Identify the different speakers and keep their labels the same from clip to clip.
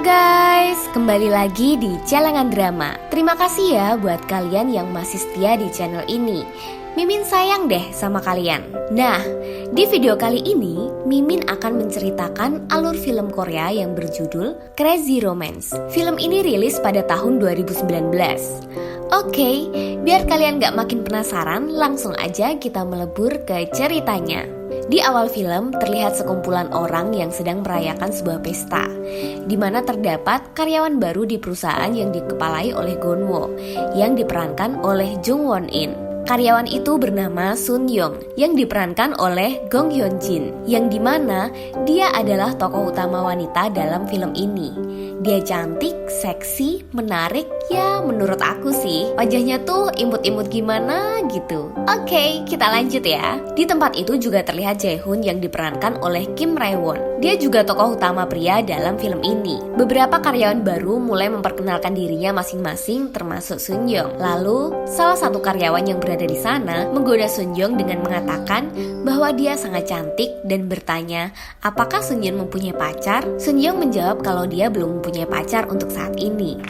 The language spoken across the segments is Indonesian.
Speaker 1: guys, kembali lagi di Celengan Drama. Terima kasih ya buat kalian yang masih setia di channel ini. Mimin sayang deh sama kalian. Nah, di video kali ini Mimin akan menceritakan alur film Korea yang berjudul Crazy Romance. Film ini rilis pada tahun 2019. Oke, biar kalian gak makin penasaran, langsung aja kita melebur ke ceritanya. Di awal film terlihat sekumpulan orang yang sedang merayakan sebuah pesta, di mana terdapat karyawan baru di perusahaan yang dikepalai oleh Gonwo, yang diperankan oleh Jung Won In. Karyawan itu bernama Sun Young yang diperankan oleh Gong Hyun Jin, yang dimana dia adalah tokoh utama wanita dalam film ini. Dia cantik, seksi, menarik, ya menurut aku sih wajahnya tuh imut-imut gimana gitu. Oke, kita lanjut ya. Di tempat itu juga terlihat Jae-hoon yang diperankan oleh Kim Rae-won. Dia juga tokoh utama pria dalam film ini. Beberapa karyawan baru mulai memperkenalkan dirinya masing-masing termasuk Sun Young. Lalu, salah satu karyawan yang berada di sana menggoda Sun Young dengan mengatakan bahwa dia sangat cantik dan bertanya apakah Sun Young mempunyai pacar. Sun Young menjawab kalau dia belum mempunyai pacar untuk saat ini.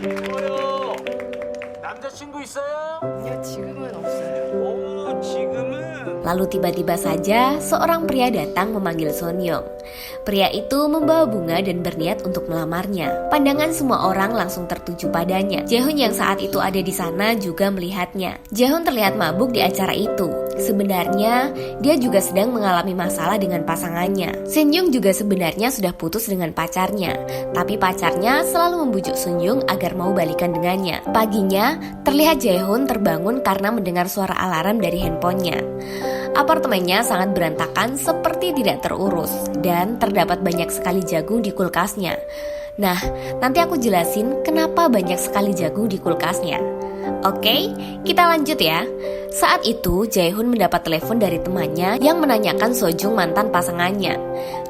Speaker 1: Lalu tiba-tiba saja seorang pria datang memanggil Sun Young. Pria itu membawa bunga dan berniat untuk melamarnya. Pandangan semua orang langsung tertuju padanya. Jae-hoon yang saat itu ada di sana juga melihatnya. Jae-hoon terlihat mabuk di acara itu. Sebenarnya dia juga sedang mengalami masalah dengan pasangannya. Sun Young juga sebenarnya sudah putus dengan pacarnya, tapi pacarnya selalu membujuk Sun Young agar mau balikan dengannya. Paginya terlihat Jae-hoon terbangun karena mendengar suara alarm dari handphonenya. Apartemennya sangat berantakan seperti tidak terurus dan terdapat banyak sekali jagung di kulkasnya. Nah, nanti aku jelasin kenapa banyak sekali jagung di kulkasnya. Oke, kita lanjut ya. Saat itu, Jae-hoon mendapat telepon dari temannya yang menanyakan Sojung mantan pasangannya.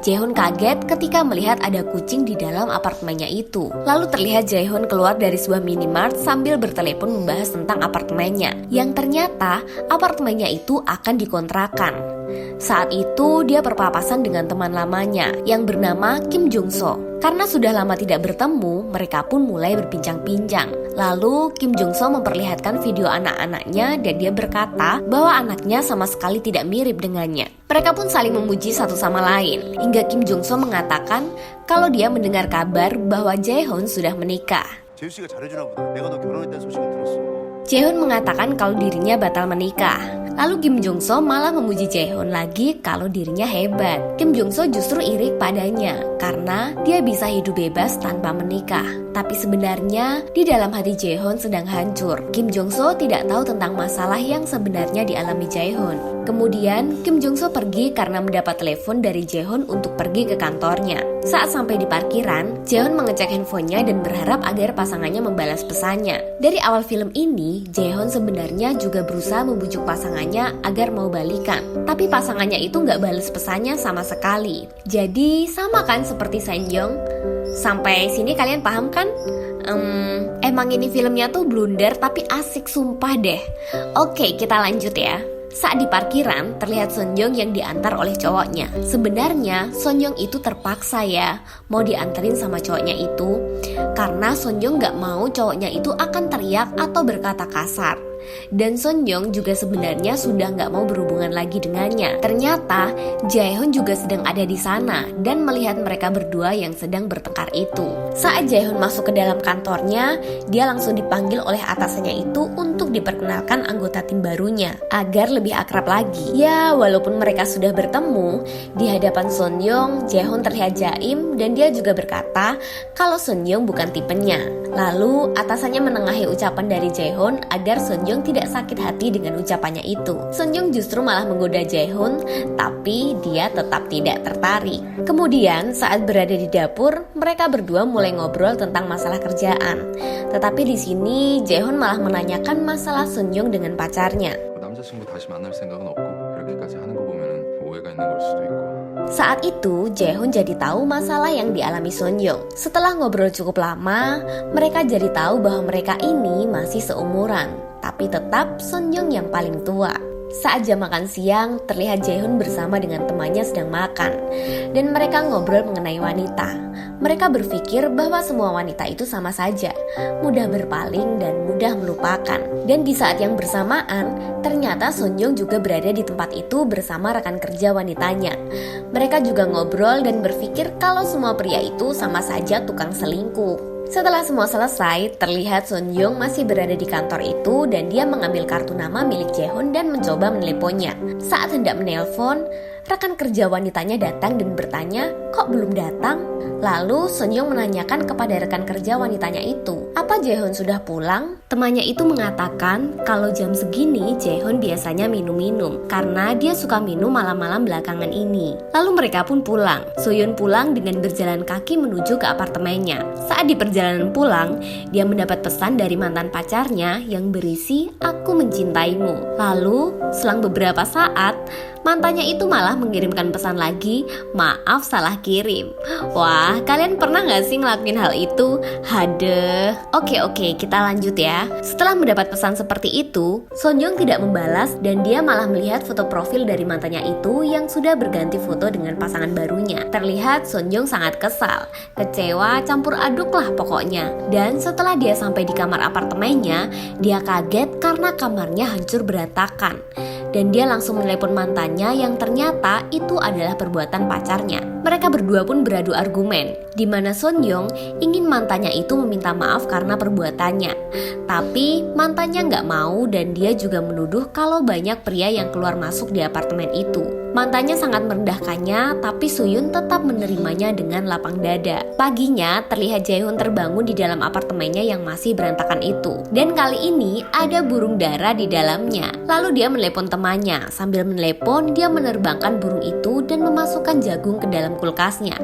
Speaker 1: Jae-hoon kaget ketika melihat ada kucing di dalam apartemennya itu. Lalu terlihat Jae-hoon keluar dari sebuah minimart sambil bertelepon membahas tentang apartemennya, yang ternyata apartemennya itu akan dikontrakan. Saat itu dia berpapasan dengan teman lamanya yang bernama Kim Jung So. Karena sudah lama tidak bertemu, mereka pun mulai berbincang-bincang. Lalu Kim Jung So memperlihatkan video anak-anaknya dan dia berkata bahwa anaknya sama sekali tidak mirip dengannya. Mereka pun saling memuji satu sama lain, hingga Kim Jung So mengatakan kalau dia mendengar kabar bahwa Jae-hoon sudah menikah. Jae-hoon mengatakan kalau dirinya batal menikah. Lalu Kim Jung So malah memuji Jae-hoon lagi kalau dirinya hebat. Kim Jung So justru iri padanya karena dia bisa hidup bebas tanpa menikah. Tapi sebenarnya di dalam hati Jae-hoon sedang hancur. Kim Jung So tidak tahu tentang masalah yang sebenarnya dialami Jae-hoon. Kemudian Kim Jung So pergi karena mendapat telepon dari Jae-hoon untuk pergi ke kantornya. Saat sampai di parkiran, Jae-hoon mengecek handphonenya dan berharap agar pasangannya membalas pesannya. Dari awal film ini, Jae-hoon sebenarnya juga berusaha membujuk pasangannya agar mau balikan. Tapi pasangannya itu nggak balas pesannya sama sekali. Jadi sama kan seperti Sun Young? Sampai sini kalian paham kan? Emang ini filmnya tuh blunder tapi asik sumpah deh. Oke, kita lanjut ya. Saat di parkiran, terlihat Sun Young yang diantar oleh cowoknya. Sebenarnya, Sun Young itu terpaksa ya mau dianterin sama cowoknya itu. Karena Sun Young gak mau cowoknya itu akan teriak atau berkata kasar. Dan Sun Young juga sebenarnya sudah gak mau berhubungan lagi dengannya. Ternyata Jae-hoon juga sedang ada di sana dan melihat mereka berdua yang sedang bertengkar itu. Saat Jae-hoon masuk ke dalam kantornya, dia langsung dipanggil oleh atasannya itu untuk diperkenalkan anggota tim barunya agar lebih akrab lagi. Ya, walaupun mereka sudah bertemu, di hadapan Sun Young, Jae-hoon terlihat jaim dan dia juga berkata kalau Sun Young bukan tipenya. Lalu atasannya menengahi ucapan dari Jae-hoon agar Sun Young tidak sakit hati dengan ucapannya itu. Sun Young justru malah menggoda Jae-hoon, tapi dia tetap tidak tertarik. Kemudian saat berada di dapur, mereka berdua mulai ngobrol tentang masalah kerjaan. Tetapi di sini Jae-hoon malah menanyakan masalah Sun Young dengan pacarnya. Saat itu, Jae-hoon jadi tahu masalah yang dialami Sun Young. Setelah ngobrol cukup lama, mereka jadi tahu bahwa mereka ini masih seumuran. Tapi tetap Sun Young yang paling tua. Saat jam makan siang, terlihat Jaehoon bersama dengan temannya sedang makan, dan mereka ngobrol mengenai wanita. Mereka berpikir bahwa semua wanita itu sama saja, mudah berpaling dan mudah melupakan. Dan di saat yang bersamaan, ternyata Sonyeong juga berada di tempat itu bersama rekan kerja wanitanya. Mereka juga ngobrol dan berpikir kalau semua pria itu sama saja tukang selingkuh. Setelah semua selesai, terlihat Sonyeong masih berada di kantor itu dan dia mengambil kartu nama milik Jaehoon dan mencoba meneleponnya. Saat hendak menelpon, rekan kerja wanitanya datang dan bertanya, "Kok belum datang?" Lalu Sonyeong menanyakan kepada rekan kerja wanitanya itu, "Apa Jaehoon sudah pulang?" Temannya itu mengatakan kalau jam segini Jaehoon biasanya minum-minum karena dia suka minum malam-malam belakangan ini. Lalu mereka pun pulang. Soyeon pulang dengan berjalan kaki menuju ke apartemennya. Saat di perjalanan pulang, dia mendapat pesan dari mantan pacarnya yang berisi "Aku mencintaimu". Lalu, selang beberapa saat, mantannya itu malah mengirimkan pesan lagi, "Maaf salah kirim". Wah, kalian pernah gak sih ngelakuin hal itu? Hadeh. Oke, kita lanjut ya. Setelah mendapat pesan seperti itu, Sonyeong tidak membalas dan dia malah melihat foto profil dari mantannya itu yang sudah berganti foto dengan pasangan barunya. Terlihat Sonyeong sangat kesal, kecewa, campur aduk lah pokoknya. Dan setelah dia sampai di kamar apartemennya, dia kaget karena kamarnya hancur berantakan. Dan dia langsung menelepon mantannya yang ternyata itu adalah perbuatan pacarnya. Mereka berdua pun beradu argumen, di mana Sonyeong ingin mantannya itu meminta maaf karena perbuatannya. Tapi mantannya nggak mau dan dia juga menuduh kalau banyak pria yang keluar masuk di apartemen itu. Mantannya sangat merendahkannya, tapi Suyun tetap menerimanya dengan lapang dada. Paginya, terlihat Jaehoon terbangun di dalam apartemennya yang masih berantakan itu. Dan kali ini ada burung dara di dalamnya. Lalu dia menelepon temannya. Sambil menelepon, dia menerbangkan burung itu dan memasukkan jagung ke dalam kulkasnya.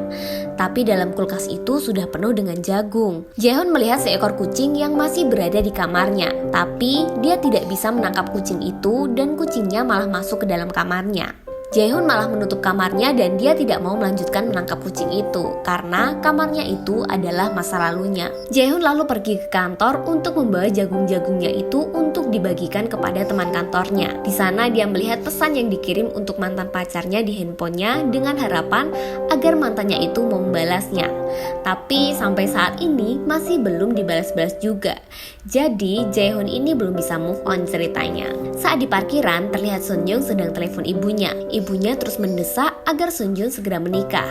Speaker 1: Tapi dalam kulkas itu sudah penuh dengan jagung. Jaehoon melihat seekor kucing yang masih berada di kamarnya. Tapi dia tidak bisa menangkap kucing itu dan kucingnya malah masuk ke dalam kamarnya. Jaehoon malah menutup kamarnya dan dia tidak mau melanjutkan menangkap kucing itu karena kamarnya itu adalah masa lalunya. Jaehoon lalu pergi ke kantor untuk membawa jagung-jagungnya itu untuk dibagikan kepada teman kantornya. Di sana dia melihat pesan yang dikirim untuk mantan pacarnya di handphonenya dengan harapan agar mantannya itu mau membalasnya. Tapi sampai saat ini masih belum dibalas-balas juga. Jadi Jaehoon ini belum bisa move on ceritanya. Saat di parkiran terlihat Sonyeong sedang telepon ibunya. Ibunya terus mendesak agar Sonyeong segera menikah.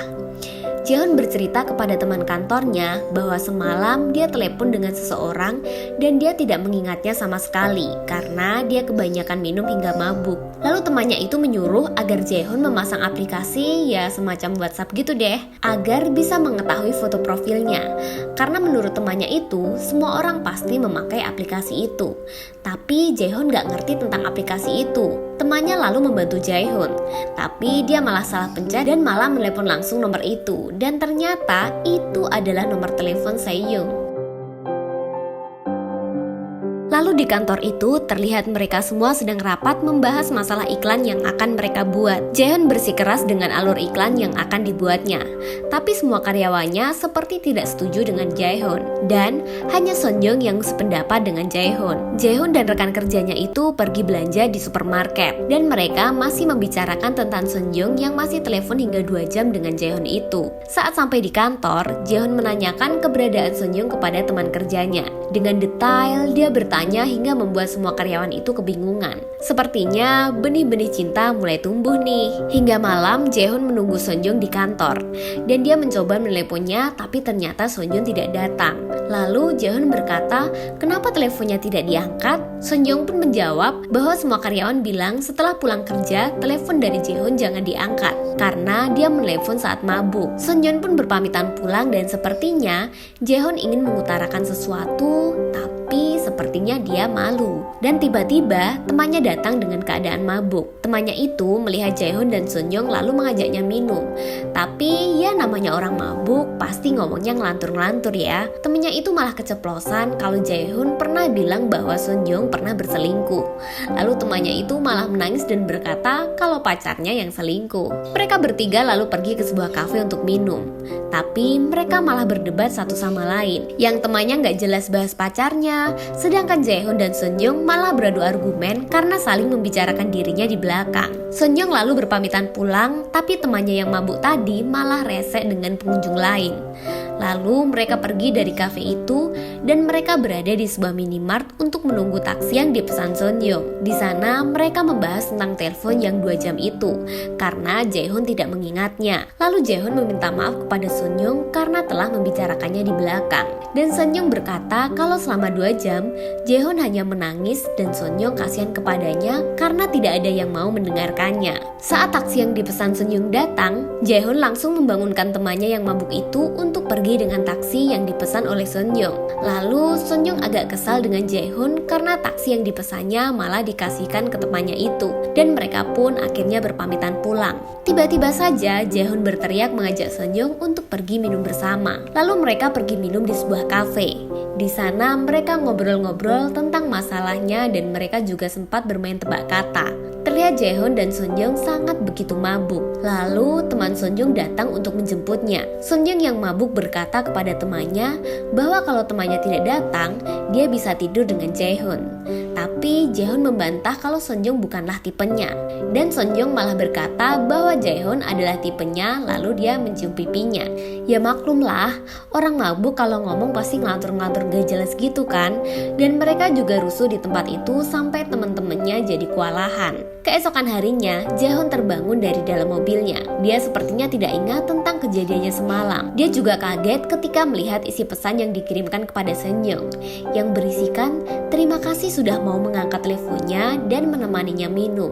Speaker 1: Jaehoon bercerita kepada teman kantornya bahwa semalam dia telepon dengan seseorang dan dia tidak mengingatnya sama sekali karena dia kebanyakan minum hingga mabuk. Lalu temannya itu menyuruh agar Jaehoon memasang aplikasi ya semacam WhatsApp gitu deh, agar bisa mengetahui foto profilnya. Karena menurut temannya itu, semua orang pasti memakai aplikasi itu. Tapi Jaehoon gak ngerti tentang aplikasi itu. Temannya lalu membantu Jaehoon, tapi dia malah salah pencet dan malah menelepon langsung nomor itu. Dan ternyata itu adalah nomor telepon Seyung. Lalu di kantor itu terlihat mereka semua sedang rapat membahas masalah iklan yang akan mereka buat. Jaehoon bersikeras dengan alur iklan yang akan dibuatnya. Tapi semua karyawannya seperti tidak setuju dengan Jaehoon. Dan hanya Sonyeong yang sependapat dengan Jaehoon. Jaehoon dan rekan kerjanya itu pergi belanja di supermarket. Dan mereka masih membicarakan tentang Sonyeong yang masih telepon hingga 2 jam dengan Jaehoon itu. Saat sampai di kantor, Jaehoon menanyakan keberadaan Sonyeong kepada teman kerjanya. Dengan detail, dia bertanya hingga membuat semua karyawan itu kebingungan. Sepertinya benih-benih cinta mulai tumbuh nih. Hingga malam Jaehoon menunggu Sonyeong di kantor dan dia mencoba meneleponnya tapi ternyata Sonyeong tidak datang. Lalu Jaehoon berkata, "Kenapa teleponnya tidak diangkat?" Sonyeong pun menjawab bahwa semua karyawan bilang setelah pulang kerja telepon dari Jaehoon jangan diangkat karena dia menelepon saat mabuk. Sonyeong pun berpamitan pulang dan sepertinya Jaehoon ingin mengutarakan sesuatu tapi sepertinya dia malu. Dan tiba-tiba temannya datang dengan keadaan mabuk. Temannya itu melihat Jaehoon dan Sonyeong lalu mengajaknya minum. Tapi ya namanya orang mabuk pasti ngomongnya ngelantur-ngelantur ya. Temannya itu malah keceplosan kalau Jaehoon pernah bilang bahwa Sonyeong pernah berselingkuh. Lalu temannya itu malah menangis dan berkata kalau pacarnya yang selingkuh. Mereka bertiga lalu pergi ke sebuah kafe untuk minum. Tapi mereka malah berdebat satu sama lain. Yang temannya gak jelas bahas pacarnya, sana, sedangkan Jaehoon dan Sunyoung malah beradu argumen karena saling membicarakan dirinya di belakang. Sunyoung lalu berpamitan pulang, tapi temannya yang mabuk tadi malah rese dengan pengunjung lain. Lalu mereka pergi dari kafe itu dan mereka berada di sebuah minimart untuk menunggu taksi yang dipesan Sunyoung. Di sana mereka membahas tentang telepon yang 2 jam itu karena Jaehoon tidak mengingatnya. Lalu Jaehoon meminta maaf kepada Sunyoung karena telah membicarakannya di belakang. Dan Sunyoung berkata kalau selama 2 jam Jaehoon hanya menangis dan Sunyoung kasihan kepadanya karena tidak ada yang mau mendengarkannya. Saat taksi yang dipesan Sunyoung datang, Jaehoon langsung membangunkan temannya yang mabuk itu untuk pergi dengan taksi yang dipesan oleh Sunyoung. Lalu Sunyoung agak kesal dengan Jaehoon karena taksi yang dipesannya malah dikasihkan ke temannya itu, dan mereka pun akhirnya berpamitan pulang. Tiba-tiba saja Jaehoon berteriak mengajak Sunyoung untuk pergi minum bersama. Lalu mereka pergi minum di sebuah kafe. Di sana mereka ngobrol-ngobrol tentang masalahnya dan mereka juga sempat bermain tebak kata. Terlihat Jaehoon dan Sunyoung sangat begitu mabuk. Lalu teman Sunyoung datang untuk menjemputnya. Sunyoung yang mabuk berkata kepada temannya bahwa kalau temannya tidak datang, dia bisa tidur dengan Jaehoon. Tapi Jaehoon membantah kalau Sunyoung bukanlah tipenya. Dan Sunyoung malah berkata bahwa Jaehoon adalah tipenya, lalu dia mencium pipinya. Ya maklumlah, orang mabuk kalau ngomong pasti ngelantur-ngelantur gak jelas gitu kan. Dan mereka juga rusuh di tempat itu sampai teman-temannya jadi kewalahan. Keesokan harinya, Jaehoon terbangun dari dalam mobilnya. Dia sepertinya tidak ingat tentang kejadiannya semalam. Dia juga kaget ketika melihat isi pesan yang dikirimkan kepada Sunyoung, yang berisikan terima kasih sudah mau mengangkat teleponnya dan menemaninya minum.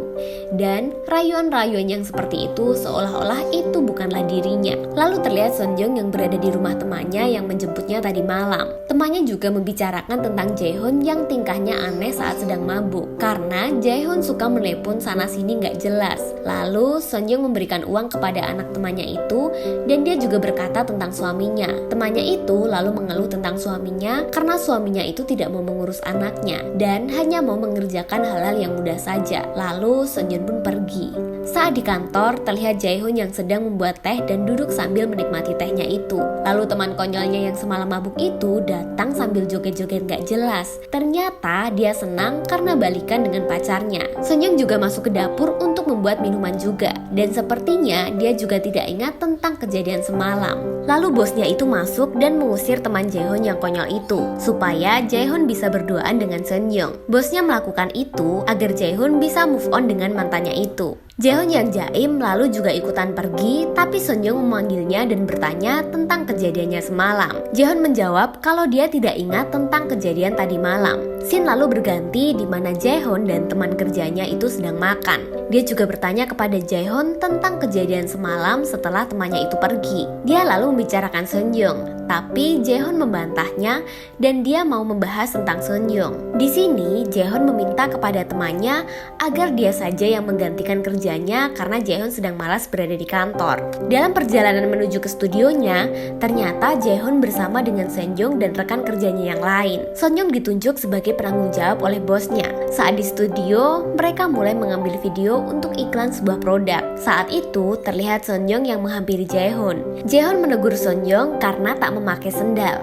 Speaker 1: Dan rayuan-rayuan yang seperti itu seolah-olah itu bukanlah dirinya. Lalu terlihat Sunyoung yang berada di rumah temannya yang menjemputnya tadi malam. Temannya juga membicarakan tentang Jaehoon yang tingkahnya aneh saat sedang mabuk, karena Jaehoon suka menelepon sana-sini nggak jelas. Lalu Sunyoung memberikan uang kepada anak temannya itu dan dia juga berkata tentang suaminya. Temannya itu lalu mengeluh tentang suaminya karena suaminya itu tidak mau mengurus anaknya dan hanya mau mengerjakan hal-hal yang mudah saja. Lalu Sunyoung pun pergi. Saat di kantor, terlihat Jaehoon yang sedang membuat teh dan duduk sambil menikmati tehnya itu. Lalu teman konyolnya yang semalam mabuk itu datang sambil joget-joget gak jelas. Ternyata dia senang karena balikan dengan pacarnya. Sunyoung juga masuk ke dapur untuk membuat minuman juga. Dan sepertinya dia juga tidak ingat tentang kejadian semalam. Lalu bosnya itu masuk dan mengusir teman Jaehoon yang konyol itu, supaya Jaehoon bisa berduaan dengan Sunyoung. Bosnya melakukan itu agar Jaehoon bisa move on dengan mantannya itu. Jaehoon yang jaim lalu juga ikutan pergi, tapi Sunyoung memanggilnya dan bertanya tentang kejadiannya semalam. Jaehoon menjawab kalau dia tidak ingat tentang kejadian tadi malam. Scene lalu berganti di mana Jaehoon dan teman kerjanya itu sedang makan. Dia juga bertanya kepada Jaehoon tentang kejadian semalam setelah temannya itu pergi. Dia lalu membicarakan Sunyoung, tapi Jaehoon membantahnya dan dia mau membahas tentang Sunyoung. Di sini Jaehoon meminta kepada temannya agar dia saja yang menggantikan kerjanya karena Jaehoon sedang malas berada di kantor. Dalam perjalanan menuju ke studionya, ternyata Jaehoon bersama dengan Sunyoung dan rekan kerjanya yang lain. Sunyoung ditunjuk sebagai penanggung jawab oleh bosnya. Saat di studio, mereka mulai mengambil video untuk iklan sebuah produk. Saat itu, terlihat Sunyoung yang menghampiri Jaehoon. Jaehoon menegur Sunyoung karena tak memakai sendal.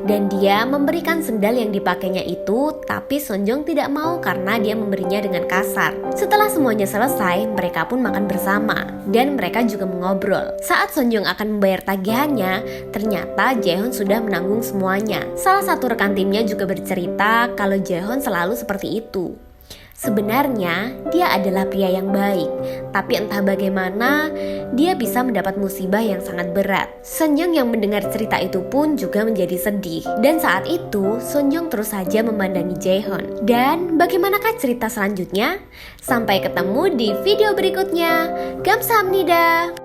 Speaker 1: Dan dia memberikan sendal yang dipakainya itu, tapi Sunyoung tidak mau karena dia memberinya dengan kasar. Setelah semuanya selesai, mereka pun makan bersama. Dan mereka juga mengobrol. Saat Sunyoung akan membayar tagihannya, ternyata Jaehoon sudah menanggung semuanya. Salah satu rekan timnya juga bercerita kalau Jaehoon selalu seperti itu. Sebenarnya dia adalah pria yang baik, tapi entah bagaimana dia bisa mendapat musibah yang sangat berat. Sunyoung yang mendengar cerita itu pun juga menjadi sedih. Dan saat itu Sunyoung terus saja memandangi Jaehoon. Dan bagaimanakah cerita selanjutnya? Sampai ketemu di video berikutnya. Gamsahamnida.